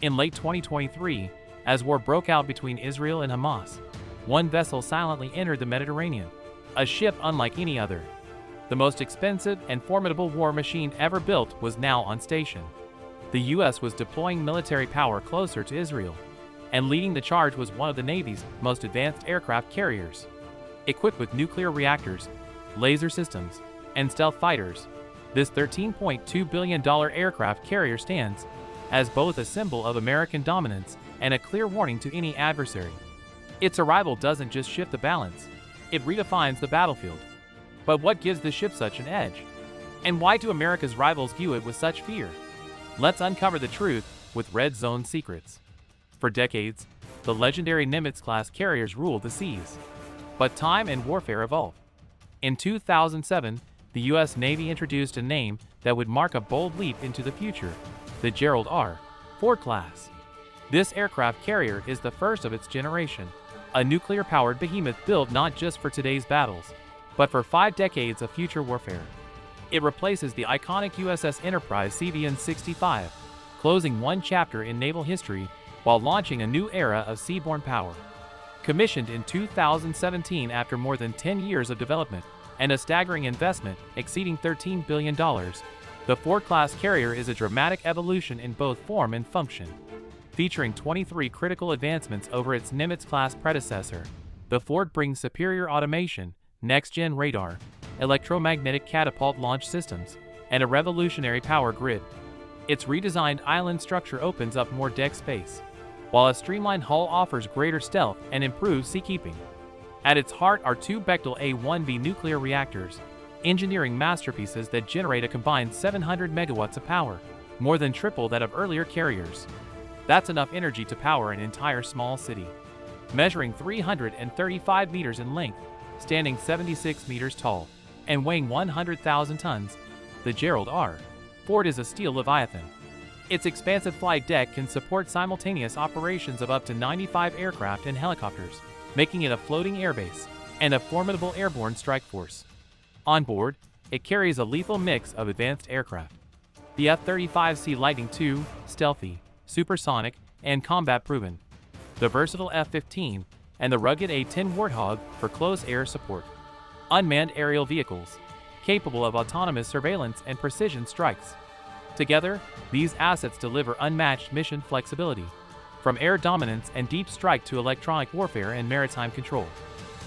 In late 2023, as war broke out between Israel and Hamas, one vessel silently entered the Mediterranean, a ship unlike any other. The most expensive and formidable war machine ever built was now on station. The U.S. was deploying military power closer to Israel, and leading the charge was one of the Navy's most advanced aircraft carriers. Equipped with nuclear reactors, laser systems, and stealth fighters, this $13.2 billion aircraft carrier stands as both a symbol of American dominance and a clear warning to any adversary. Its arrival doesn't just shift the balance, it redefines the battlefield. But what gives the ship such an edge? And why do America's rivals view it with such fear? Let's uncover the truth with Red Zone Secrets. For decades, the legendary Nimitz-class carriers ruled the seas. But time and warfare evolve. In 2007, the U.S. Navy introduced a name that would mark a bold leap into the future: the Gerald R. Ford class. This aircraft carrier is the first of its generation, a nuclear-powered behemoth built not just for today's battles, but for 5 decades of future warfare. It replaces the iconic USS Enterprise CVN-65, closing one chapter in naval history while launching a new era of seaborne power. Commissioned in 2017 after more than 10 years of development and a staggering investment exceeding $13 billion, the Ford-class carrier is a dramatic evolution in both form and function. Featuring 23 critical advancements over its Nimitz-class predecessor, the Ford brings superior automation, next-gen radar, electromagnetic catapult launch systems, and a revolutionary power grid. Its redesigned island structure opens up more deck space, while a streamlined hull offers greater stealth and improved seakeeping. At its heart are 2 Bechtel A-1B nuclear reactors, engineering masterpieces that generate a combined 700 megawatts of power, more than triple that of earlier carriers. That's enough energy to power an entire small city. Measuring 335 meters in length, standing 76 meters tall, and weighing 100,000 tons, the Gerald R. Ford is a steel leviathan. Its expansive flight deck can support simultaneous operations of up to 95 aircraft and helicopters, making it a floating airbase and a formidable airborne strike force. On board, it carries a lethal mix of advanced aircraft: the F-35C Lightning II, stealthy, supersonic, and combat-proven; the versatile F-15, and the rugged A-10 Warthog for close air support. Unmanned aerial vehicles, capable of autonomous surveillance and precision strikes. Together, these assets deliver unmatched mission flexibility, from air dominance and deep strike to electronic warfare and maritime control.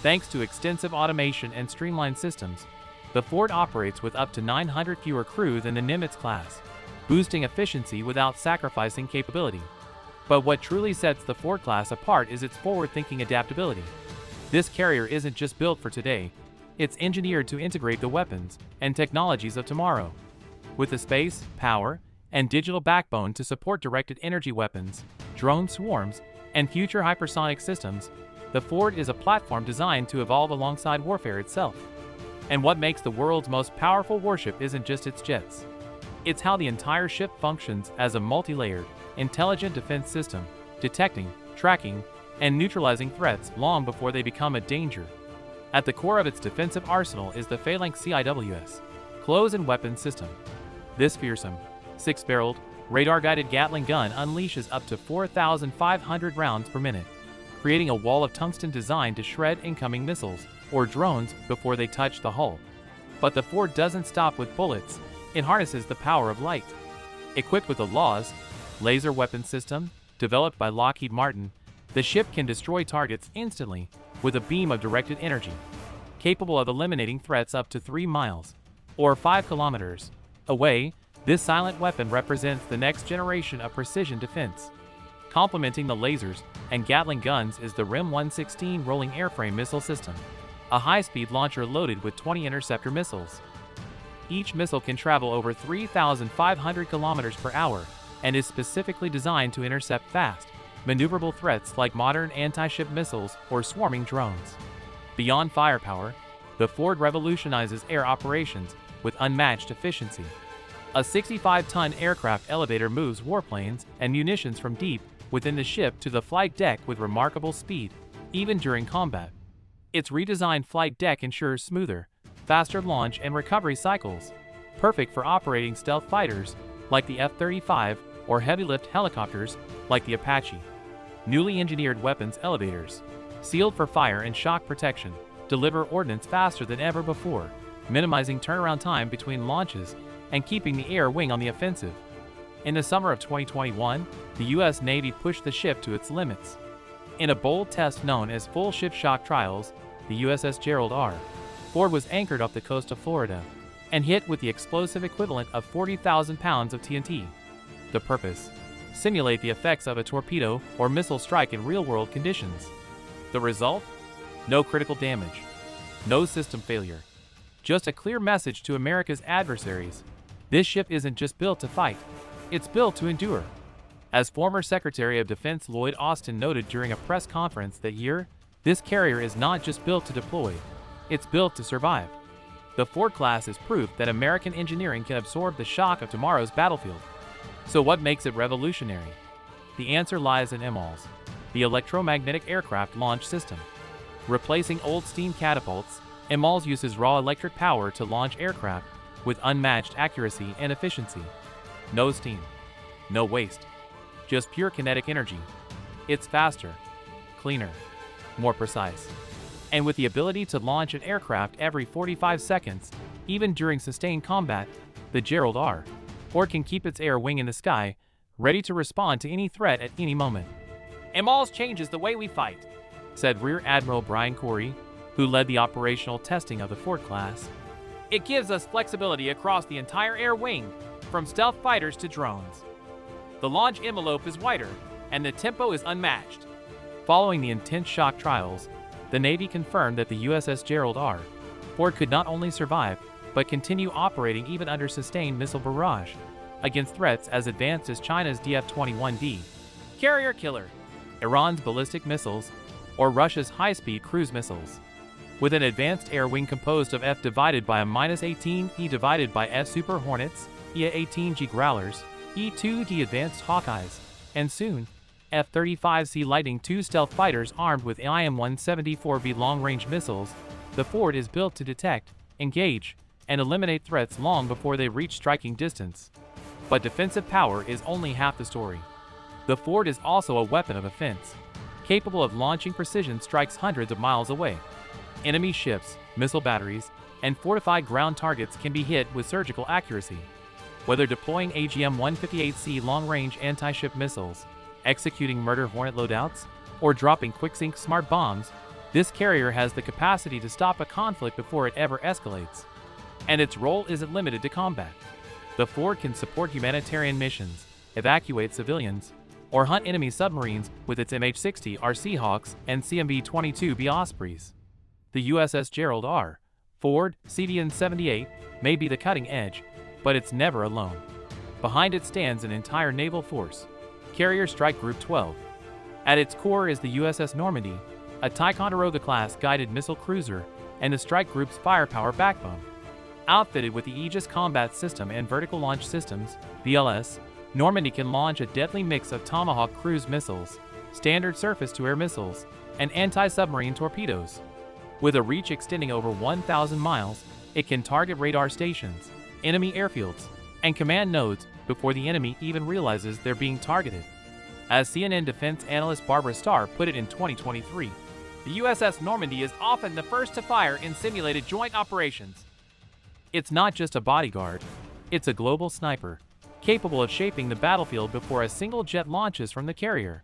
Thanks to extensive automation and streamlined systems, the Ford operates with up to 900 fewer crew than the Nimitz class, boosting efficiency without sacrificing capability. But what truly sets the Ford class apart is its forward-thinking adaptability. This carrier isn't just built for today, it's engineered to integrate the weapons and technologies of tomorrow. With the space, power, and digital backbone to support directed energy weapons, drone swarms, and future hypersonic systems, the Ford is a platform designed to evolve alongside warfare itself. And what makes the world's most powerful warship isn't just its jets. It's how the entire ship functions as a multi-layered, intelligent defense system, detecting, tracking, and neutralizing threats long before they become a danger. At the core of its defensive arsenal is the Phalanx CIWS close-in weapon system. This fearsome, 6-barreled, radar-guided Gatling gun unleashes up to 4,500 rounds per minute, creating a wall of tungsten designed to shred incoming missiles or drones before they touch the hull. But the Ford doesn't stop with bullets, it harnesses the power of light. Equipped with the LAWS laser weapon system, developed by Lockheed Martin, the ship can destroy targets instantly with a beam of directed energy, capable of eliminating threats up to 3 miles, or 5 kilometers, away. This silent weapon represents the next generation of precision defense. Complementing the lasers and Gatling guns is the RIM-116 rolling airframe missile system, a high-speed launcher loaded with 20 interceptor missiles. Each missile can travel over 3,500 kilometers per hour and is specifically designed to intercept fast, maneuverable threats like modern anti-ship missiles or swarming drones. Beyond firepower, the Ford revolutionizes air operations with unmatched efficiency. A 65-ton aircraft elevator moves warplanes and munitions from deep within the ship to the flight deck with remarkable speed, even during combat. Its redesigned flight deck ensures smoother, faster launch and recovery cycles, perfect for operating stealth fighters like the F-35 or heavy-lift helicopters like the Apache. Newly engineered weapons elevators, sealed for fire and shock protection, deliver ordnance faster than ever before, minimizing turnaround time between launches and keeping the air wing on the offensive. In the summer of 2021, the U.S. Navy pushed the ship to its limits. In a bold test known as full ship shock trials, the USS Gerald R. Ford was anchored off the coast of Florida and hit with the explosive equivalent of 40,000 pounds of TNT. The purpose? Simulate the effects of a torpedo or missile strike in real-world conditions. The result? No critical damage. No system failure. Just a clear message to America's adversaries. This ship isn't just built to fight. It's built to endure. As former Secretary of Defense Lloyd Austin noted during a press conference that year, this carrier is not just built to deploy. It's built to survive. The Ford class is proof that American engineering can absorb the shock of tomorrow's battlefield. So what makes it revolutionary? The answer lies in EMALS, the electromagnetic aircraft launch system. Replacing old steam catapults, EMALS uses raw electric power to launch aircraft with unmatched accuracy and efficiency. No steam, no waste, just pure kinetic energy. It's faster, cleaner, more precise. And with the ability to launch an aircraft every 45 seconds, even during sustained combat, the Gerald R. Ford can keep its air wing in the sky, ready to respond to any threat at any moment. EMALS changes the way we fight, said Rear Admiral Brian Corey, who led the operational testing of the Ford class. It gives us flexibility across the entire air wing, from stealth fighters to drones. The launch envelope is wider, and the tempo is unmatched. Following the intense shock trials, the Navy confirmed that the USS Gerald R. Ford could not only survive, but continue operating even under sustained missile barrage against threats as advanced as China's DF-21D carrier killer, Iran's ballistic missiles, or Russia's high-speed cruise missiles. With an advanced air wing composed of F divided by a -18 E divided by F Super Hornets, EA-18G Growlers, E-2D Advanced Hawkeyes, and soon, F-35C Lightning II stealth fighters armed with IM-174B long-range missiles, the Ford is built to detect, engage, and eliminate threats long before they reach striking distance. But defensive power is only half the story. The Ford is also a weapon of offense, capable of launching precision strikes hundreds of miles away. Enemy ships, missile batteries, and fortified ground targets can be hit with surgical accuracy. Whether deploying AGM-158C long-range anti-ship missiles, executing murder Hornet loadouts, or dropping quick-sink smart bombs, this carrier has the capacity to stop a conflict before it ever escalates. And its role isn't limited to combat. The Ford can support humanitarian missions, evacuate civilians, or hunt enemy submarines with its MH-60R Seahawks and CMB-22B Ospreys. The USS Gerald R. Ford CVN-78 may be the cutting edge, but it's never alone. Behind it stands an entire naval force, Carrier Strike Group 12. At its core is the USS Normandy, a Ticonderoga-class guided missile cruiser, and the strike group's firepower backbone. Outfitted with the Aegis Combat System and Vertical Launch Systems, VLS, Normandy can launch a deadly mix of Tomahawk cruise missiles, standard surface-to-air missiles, and anti-submarine torpedoes. With a reach extending over 1,000 miles, it can target radar stations, enemy airfields, and command nodes before the enemy even realizes they're being targeted. As CNN defense analyst Barbara Starr put it in 2023, the USS Normandy is often the first to fire in simulated joint operations. It's not just a bodyguard, it's a global sniper, capable of shaping the battlefield before a single jet launches from the carrier.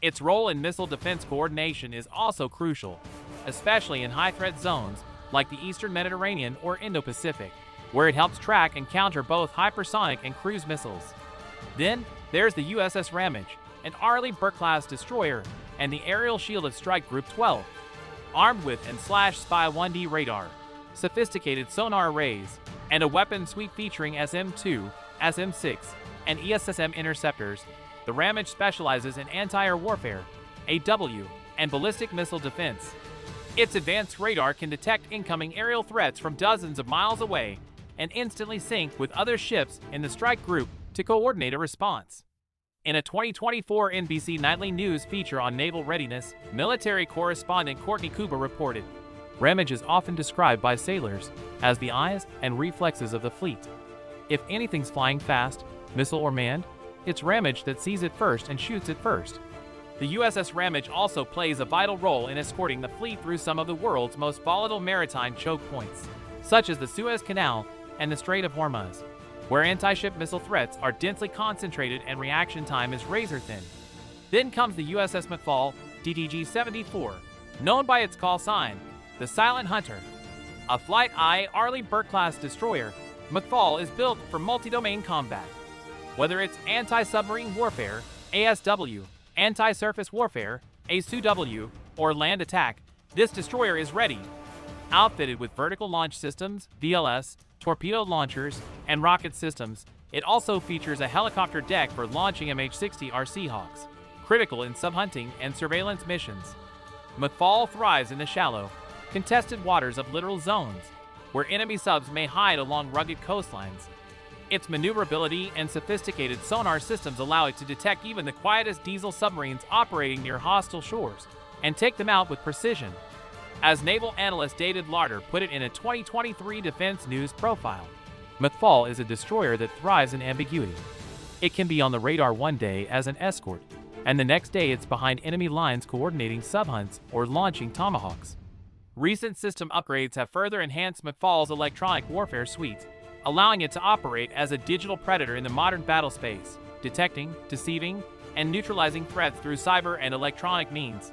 Its role in missile defense coordination is also crucial, especially in high-threat zones like the Eastern Mediterranean or Indo-Pacific, where it helps track and counter both hypersonic and cruise missiles. Then, there's the USS Ramage, an Arleigh Burke-class destroyer, and the aerial shield of Strike Group 12, armed with Spy-1D radar, sophisticated sonar arrays, and a weapon suite featuring SM-2, SM-6, and ESSM interceptors. The Ramage specializes in anti-air warfare, AW, and ballistic missile defense. Its advanced radar can detect incoming aerial threats from dozens of miles away and instantly sync with other ships in the strike group to coordinate a response. In a 2024 NBC Nightly News feature on naval readiness, military correspondent Courtney Kuba reported, Ramage is often described by sailors as the eyes and reflexes of the fleet. If anything's flying fast, missile or manned, it's Ramage that sees it first and shoots it first. The USS Ramage also plays a vital role in escorting the fleet through some of the world's most volatile maritime choke points, such as the Suez Canal and the Strait of Hormuz, where anti-ship missile threats are densely concentrated and reaction time is razor-thin. Then comes the USS McFall DDG-74, known by its call sign, the Silent Hunter. A Flight I Arleigh Burke-class destroyer, McFall is built for multi-domain combat. Whether it's anti-submarine warfare, ASW, anti-surface warfare, ASUW, or land attack, this destroyer is ready. Outfitted with vertical launch systems, VLS, torpedo launchers, and rocket systems, it also features a helicopter deck for launching MH-60R Seahawks, critical in sub-hunting and surveillance missions. McFall thrives in the shallow, contested waters of littoral zones, where enemy subs may hide along rugged coastlines. Its maneuverability and sophisticated sonar systems allow it to detect even the quietest diesel submarines operating near hostile shores, and take them out with precision. As naval analyst David Larder put it in a 2023 Defense News profile, McFall is a destroyer that thrives in ambiguity. It can be on the radar one day as an escort, and the next day it's behind enemy lines coordinating subhunts or launching tomahawks. Recent system upgrades have further enhanced McFall's electronic warfare suite, allowing it to operate as a digital predator in the modern battle space, detecting, deceiving, and neutralizing threats through cyber and electronic means.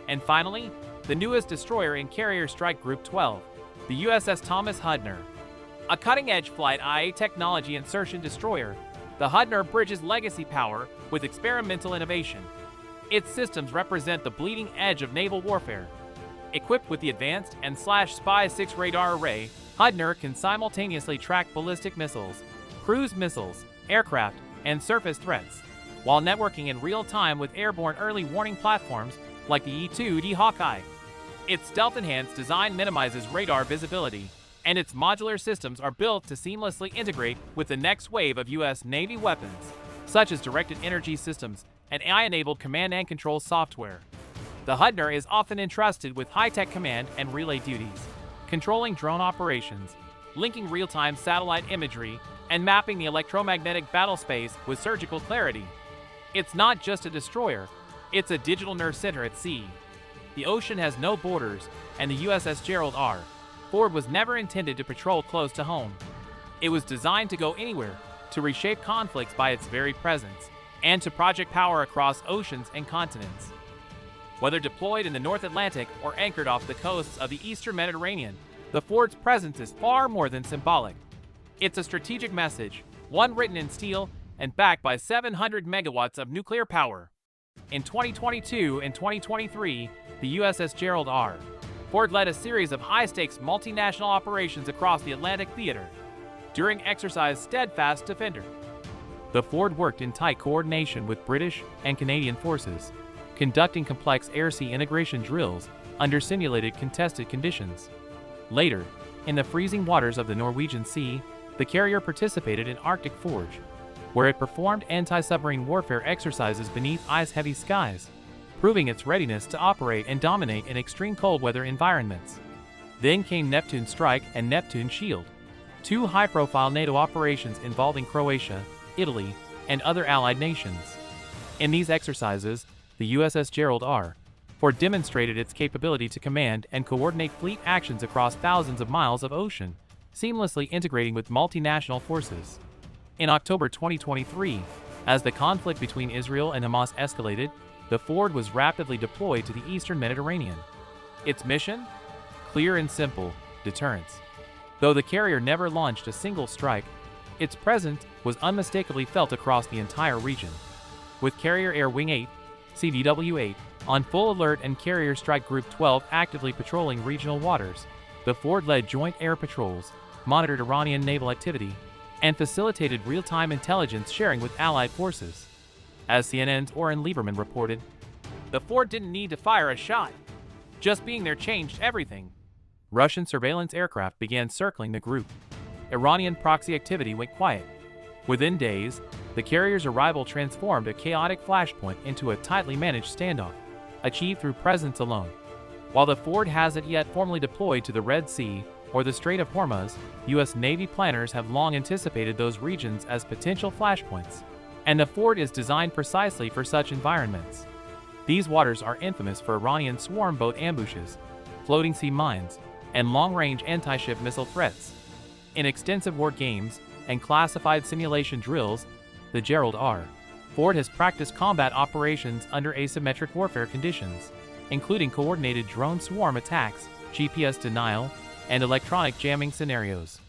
And finally, the newest destroyer in Carrier Strike Group 12, the USS Thomas Hudner. A cutting-edge Flight IA technology insertion destroyer, the Hudner bridges legacy power with experimental innovation. Its systems represent the bleeding edge of naval warfare. Equipped with the advanced and /Spy-6 radar array, Hudner can simultaneously track ballistic missiles, cruise missiles, aircraft, and surface threats, while networking in real time with airborne early warning platforms like the E-2D Hawkeye. Its stealth-enhanced design minimizes radar visibility, and its modular systems are built to seamlessly integrate with the next wave of U.S. Navy weapons, such as directed energy systems and AI-enabled command and control software. The Hudner is often entrusted with high-tech command and relay duties, controlling drone operations, linking real-time satellite imagery, and mapping the electromagnetic battle space with surgical clarity. It's not just a destroyer, it's a digital nerve center at sea. The ocean has no borders, and the USS Gerald R. Ford was never intended to patrol close to home. It was designed to go anywhere, to reshape conflicts by its very presence, and to project power across oceans and continents. Whether deployed in the North Atlantic or anchored off the coasts of the Eastern Mediterranean, the Ford's presence is far more than symbolic. It's a strategic message, one written in steel and backed by 700 megawatts of nuclear power. In 2022 and 2023, the USS Gerald R. Ford led a series of high-stakes multinational operations across the Atlantic theater. During exercise Steadfast Defender, the Ford worked in tight coordination with British and Canadian forces, conducting complex air-sea integration drills under simulated contested conditions. Later, in the freezing waters of the Norwegian Sea, the carrier participated in Arctic Forge, where it performed anti-submarine warfare exercises beneath ice-heavy skies, proving its readiness to operate and dominate in extreme cold weather environments. Then came Neptune Strike and Neptune Shield, two high-profile NATO operations involving Croatia, Italy, and other allied nations. In these exercises, the USS Gerald R. Ford demonstrated its capability to command and coordinate fleet actions across thousands of miles of ocean, seamlessly integrating with multinational forces. In October 2023, as the conflict between Israel and Hamas escalated, the Ford was rapidly deployed to the Eastern Mediterranean. Its mission? Clear and simple: deterrence. Though the carrier never launched a single strike, its presence was unmistakably felt across the entire region. With Carrier Air Wing 8, CVW-8, on full alert and Carrier Strike Group 12 actively patrolling regional waters, the Ford led joint air patrols, monitored Iranian naval activity, and facilitated real-time intelligence sharing with allied forces. As CNN's Oren Lieberman reported, the Ford didn't need to fire a shot. Just being there changed everything. Russian surveillance aircraft began circling the group. Iranian proxy activity went quiet. Within days, the carrier's arrival transformed a chaotic flashpoint into a tightly managed standoff, achieved through presence alone. While the Ford hasn't yet formally deployed to the Red Sea or the Strait of Hormuz, U.S. Navy planners have long anticipated those regions as potential flashpoints. and the Ford is designed precisely for such environments. These waters are infamous for Iranian swarm boat ambushes, floating sea mines, and long-range anti-ship missile threats. In extensive war games and classified simulation drills, the Gerald R. Ford has practiced combat operations under asymmetric warfare conditions, including coordinated drone swarm attacks, GPS denial, and electronic jamming scenarios.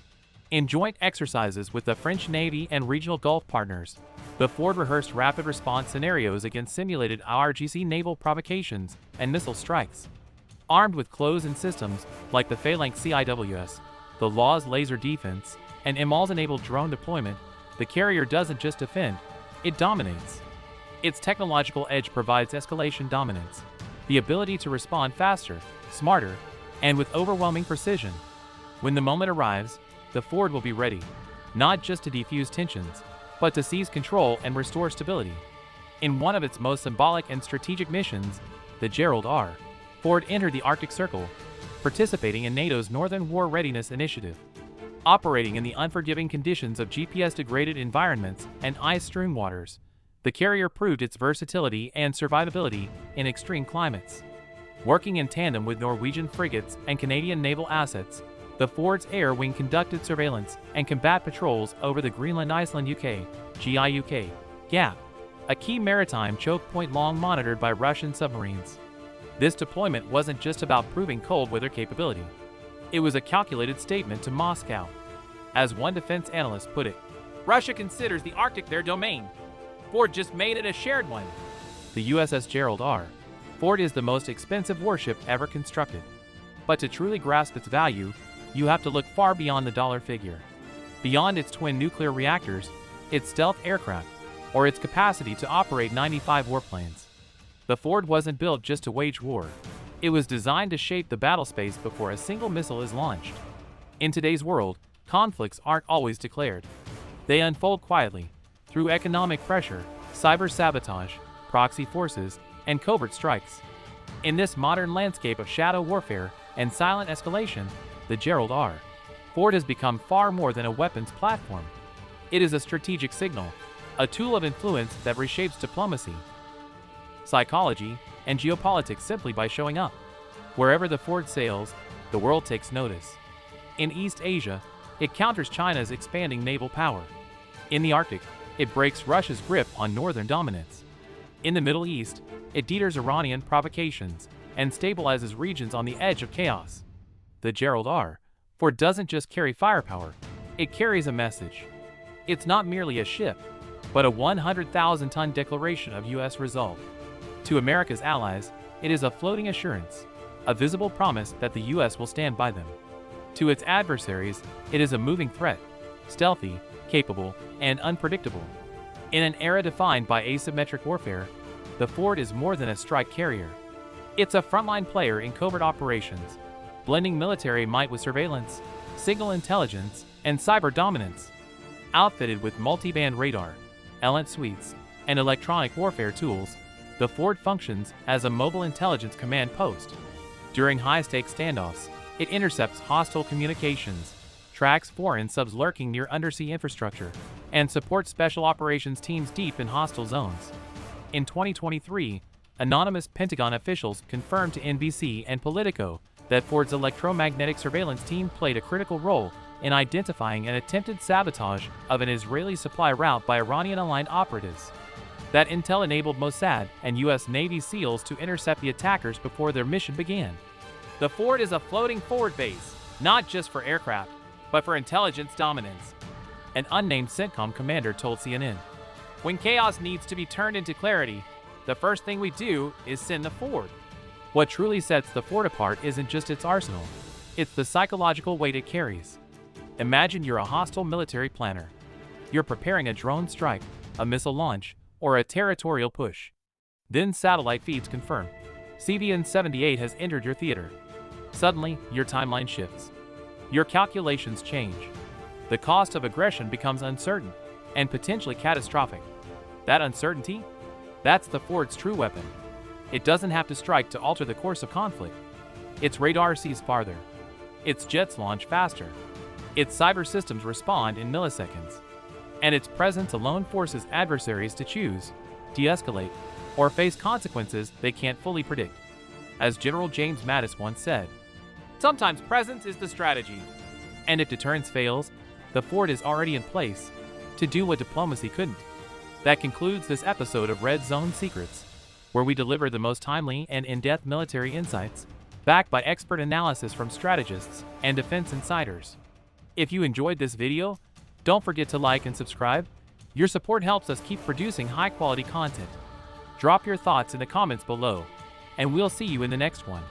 In joint exercises with the French Navy and regional Gulf partners, the Ford rehearsed rapid response scenarios against simulated IRGC naval provocations and missile strikes. Armed with close-in systems like the Phalanx CIWS, the Law's laser defense, and EMALS-enabled drone deployment, the carrier doesn't just defend, it dominates. Its technological edge provides escalation dominance, the ability to respond faster, smarter, and with overwhelming precision. When the moment arrives, the Ford will be ready, not just to defuse tensions, but to seize control and restore stability. In one of its most symbolic and strategic missions, the Gerald R. Ford entered the Arctic Circle, participating in NATO's Northern War Readiness Initiative. Operating in the unforgiving conditions of GPS-degraded environments and ice-strewn waters, the carrier proved its versatility and survivability in extreme climates. Working in tandem with Norwegian frigates and Canadian naval assets, the Ford's air wing conducted surveillance and combat patrols over the Greenland-Iceland-UK (GIUK) gap, a key maritime choke point long monitored by Russian submarines. This deployment wasn't just about proving cold weather capability. It was a calculated statement to Moscow. As one defense analyst put it, "Russia considers the Arctic their domain. Ford just made it a shared one." The USS Gerald R. Ford is the most expensive warship ever constructed. But to truly grasp its value, you have to look far beyond the dollar figure. Beyond its twin nuclear reactors, its stealth aircraft, or its capacity to operate 95 warplanes. The Ford wasn't built just to wage war. It was designed to shape the battlespace before a single missile is launched. In today's world, conflicts aren't always declared. They unfold quietly, through economic pressure, cyber sabotage, proxy forces, and covert strikes. In this modern landscape of shadow warfare and silent escalation, the Gerald R. Ford has become far more than a weapons platform. It is a strategic signal, a tool of influence that reshapes diplomacy, psychology, and geopolitics simply by showing up. Wherever the Ford sails, the world takes notice. In East Asia, it counters China's expanding naval power. In the Arctic, it breaks Russia's grip on northern dominance. In the Middle East, it deters Iranian provocations and stabilizes regions on the edge of chaos. The Gerald R. Ford doesn't just carry firepower, it carries a message. It's not merely a ship, but a 100,000-ton declaration of U.S. resolve. To America's allies, it is a floating assurance, a visible promise that the U.S. will stand by them. To its adversaries, it is a moving threat, stealthy, capable, and unpredictable. In an era defined by asymmetric warfare, the Ford is more than a strike carrier. It's a frontline player in covert operations, blending military might with surveillance, signal intelligence, and cyber dominance. Outfitted with multi-band radar, ELINT suites, and electronic warfare tools, the Ford functions as a mobile intelligence command post. During high-stakes standoffs, it intercepts hostile communications, tracks foreign subs lurking near undersea infrastructure, and supports special operations teams deep in hostile zones. In 2023, anonymous Pentagon officials confirmed to NBC and Politico that Ford's electromagnetic surveillance team played a critical role in identifying an attempted sabotage of an Israeli supply route by Iranian-aligned operatives. That intel enabled Mossad and U.S. Navy SEALs to intercept the attackers before their mission began. The Ford is a floating forward base, not just for aircraft, but for intelligence dominance. An unnamed CENTCOM commander told CNN, "When chaos needs to be turned into clarity, the first thing we do is send the Ford." What truly sets the Ford apart isn't just its arsenal, it's the psychological weight it carries. Imagine you're a hostile military planner. You're preparing a drone strike, a missile launch, or a territorial push. Then satellite feeds confirm CVN-78 has entered your theater. Suddenly, your timeline shifts. Your calculations change. The cost of aggression becomes uncertain and potentially catastrophic. That uncertainty? That's the Ford's true weapon. It doesn't have to strike to alter the course of conflict. Its radar sees farther. Its jets launch faster. Its cyber systems respond in milliseconds. and its presence alone forces adversaries to choose, de-escalate, or face consequences they can't fully predict. As General James Mattis once said, "Sometimes presence is the strategy." And if deterrence fails, the fort is already in place to do what diplomacy couldn't. That concludes this episode of Red Zone Secrets, where we deliver the most timely and in-depth military insights, backed by expert analysis from strategists and defense insiders. If you enjoyed this video, don't forget to like and subscribe. Your support helps us keep producing high-quality content. Drop your thoughts in the comments below, and we'll see you in the next one.